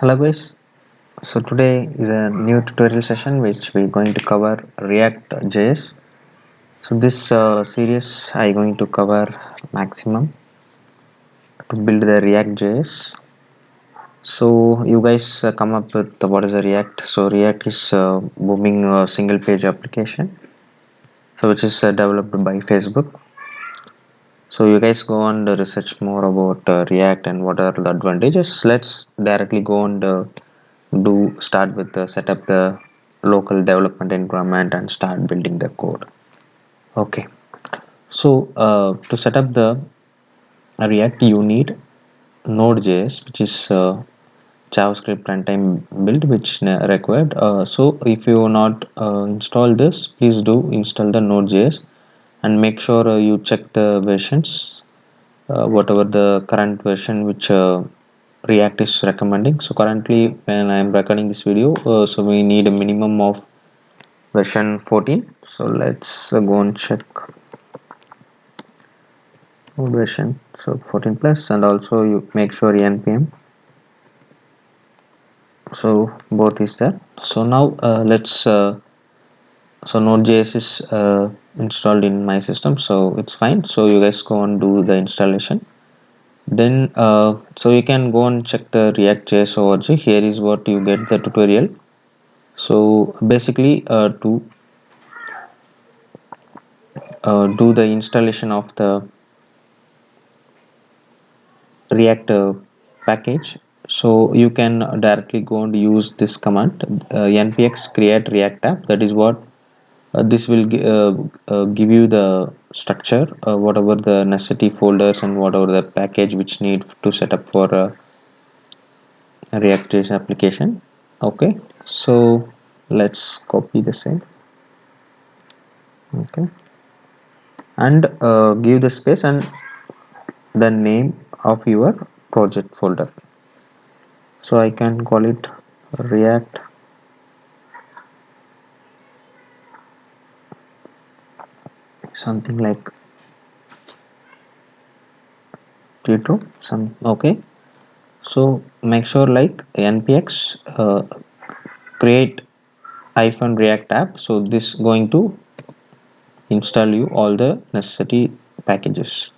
Hello guys, so today is a new tutorial session which we're going to cover React.js. So this series I'm going to cover maximum to build the React.js. So you guys come up with what is a React. So React is booming single page application. So which is developed by Facebook. So you guys go and research more about React and what are the advantages. Let's directly go and do start with the set up the local development environment and start building the code. Okay, so to set up the React you need Node.js, which is JavaScript runtime build which required. So if you not install this, please do install the Node.js and make sure you check the versions, whatever the current version which React is recommending. So currently when I am recording this video, so we need a minimum of version 14. So let's go and check version. So 14 plus, and also you make sure npm. So both is there. So now let's so Node.js is installed in my system, so it's fine. So you guys go and do the installation. Then so you can go and check the React.js org. Here is what you get the tutorial. So basically to do the installation of the React package, so you can directly go and use this command, npx create react app. That is what this will give you the structure, whatever the necessity folders and whatever the package which need to set up for React.js application. Okay, so let's copy the same. Okay, and give the space and the name of your project folder. So I can call it React something like Tito some. Okay, so make sure like npx create hyphen react app. So this going to install you all the necessary packages.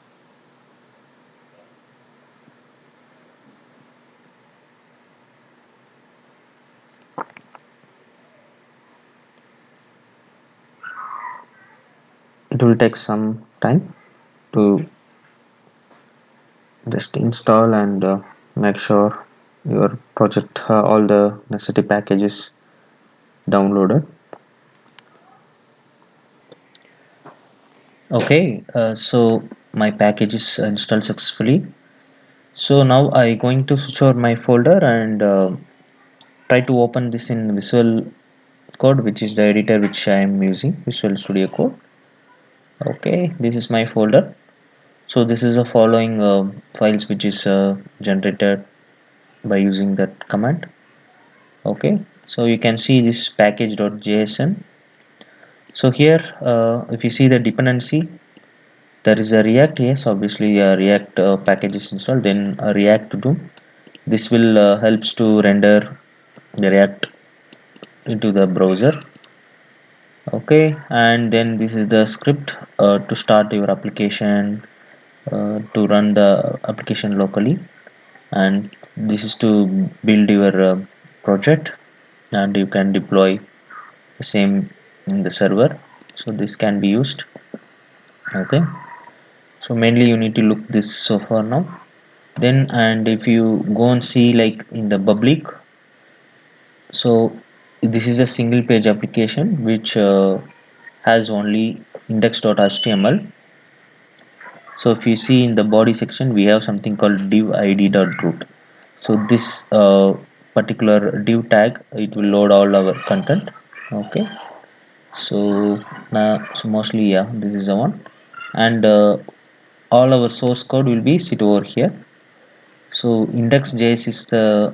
It will take some time to just install and make sure your project all the necessary packages downloaded. Okay, so my package is installed successfully. So now I going to switch over my folder and try to open this in Visual Code, which is the editor which I am using, Visual Studio Code. Okay, this is my folder. So this is the following files which is generated by using that command. Okay, so you can see this package.json. So here if you see the dependency, there is a React. Yes, obviously a React package is installed, then a React DOM. This will helps to render the React into the browser. Okay, and then this is the script to start your application, to run the application locally, and this is to build your project, and you can deploy the same in the server. So this can be used. Okay, so mainly you need to look this so far now. Then and if you go and see like in the public, so this is a single page application which has only index.html. So if you see in the body section we have something called div id.root. So this particular div tag, it will load all our content. Okay, so now so mostly yeah, this is the one, and all our source code will be sit over here. So index.js is the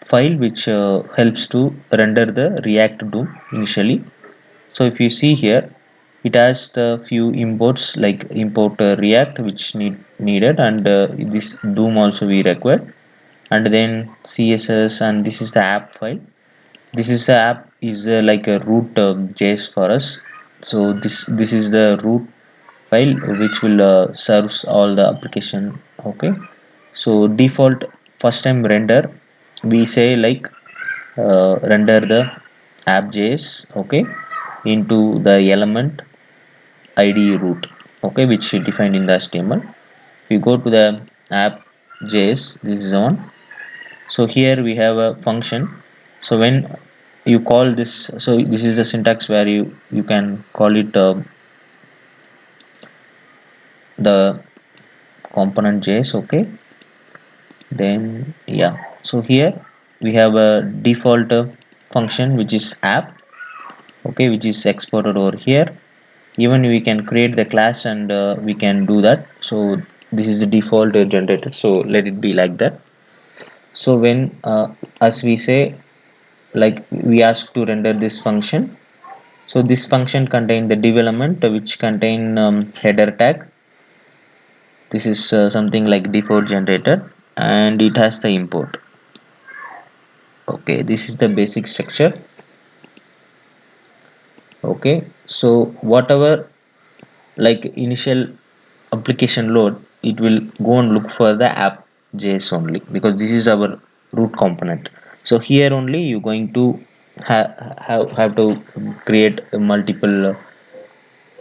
file which helps to render the React DOM initially. So if you see here, it has the few imports like import React which needed, and this DOM also we require. and then css, and this is the app file. This is the app is like a root js for us. So this is the root file which will serves all the application. Okay, so default first time render, we say like render the app.js, okay, into the element id root, okay, which is defined in the html. If you go to the app.js, this is on. So here we have a function. So when you call this, so this is the syntax where you can call it the component js, okay. Then yeah, so here we have a default function which is app, okay, which is exported over here. Even we can create the class and we can do that. So this is the default generated, so let it be like that. So when as we say, like we ask to render this function, so this function contain the div element which contain header tag. This is something like default generated, and it has the import. Okay, this is the basic structure. Okay, so whatever like initial application load, it will go and look for the app.js only, because this is our root component. So here only you're going to have to create multiple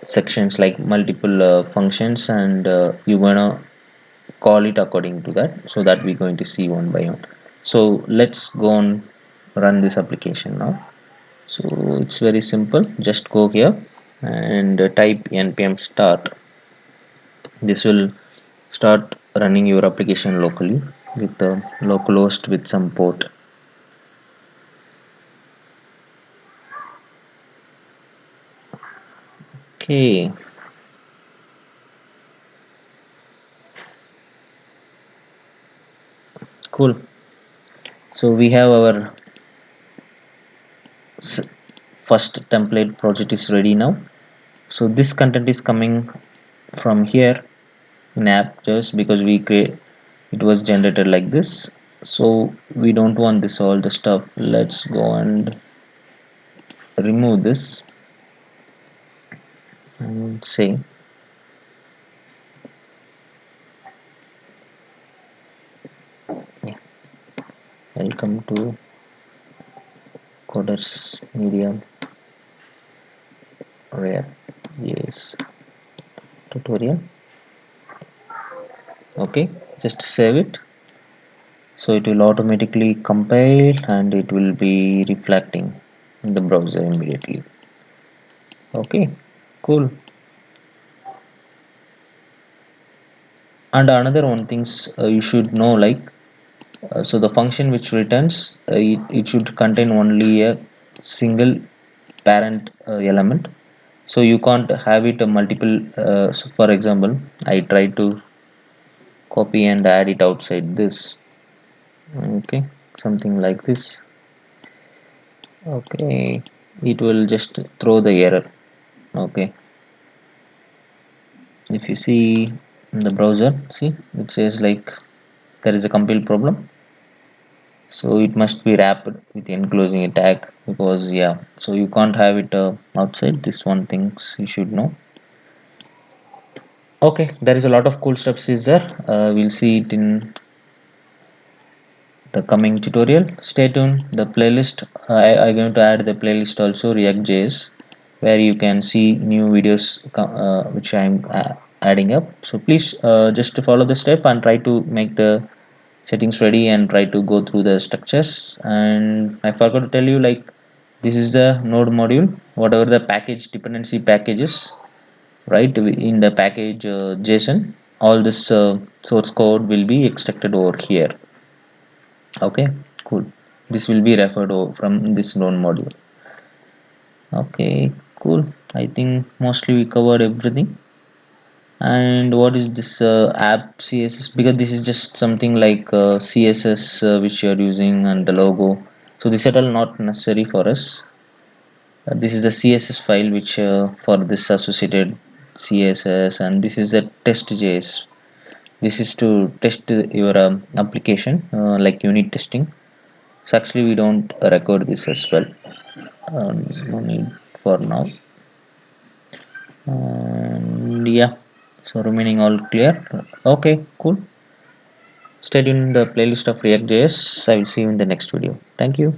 sections, like multiple functions, and you're gonna call it according to that, so that we're going to see one by one. So let's go and run this application now. So it's very simple, just go here and type npm start. This will start running your application locally with the localhost with some port. Okay, cool. So we have our first template project is ready now. So this content is coming from here in app, just because we create it was generated like this. So we don't want this all the stuff. Let's go and remove this and say yeah, welcome to coders media rare yes tutorial. Okay, just save it. So it will automatically compile and it will be reflecting in the browser immediately. Okay, cool. And another one things you should know, like so the function which returns it should contain only a single parent element. So you can't have it a multiple. So for example, I try to copy and add it outside this. Okay, something like this. Okay, it will just throw the error. Okay, if you see in the browser, see it says like there is a compile problem. So it must be wrapped with enclosing a tag, because yeah, so you can't have it outside. This one things you should know. Okay, there is a lot of cool stuff is there. We'll see it in the coming tutorial. Stay tuned. The playlist, I'm going to add the playlist also, React.js, where you can see new videos which I'm adding up. So please just follow the step and try to make the settings ready and try to go through the structures. And I forgot to tell you, like this is the node module, whatever the package dependency packages, right, in the package JSON, all this source code will be extracted over here. Okay, cool. This will be referred from this node module. Okay, cool. I think mostly we covered everything. And what is this app css, because this is just something like css which you are using, and the logo. So this is all not necessary for us. This is the css file which for this associated css, and this is a test.js. This is to test your application, like unit testing. So actually we don't record this as well. No need for now. And yeah, so remaining all clear. Okay, cool. Stay tuned in the playlist of React.js. I will see you in the next video. Thank you.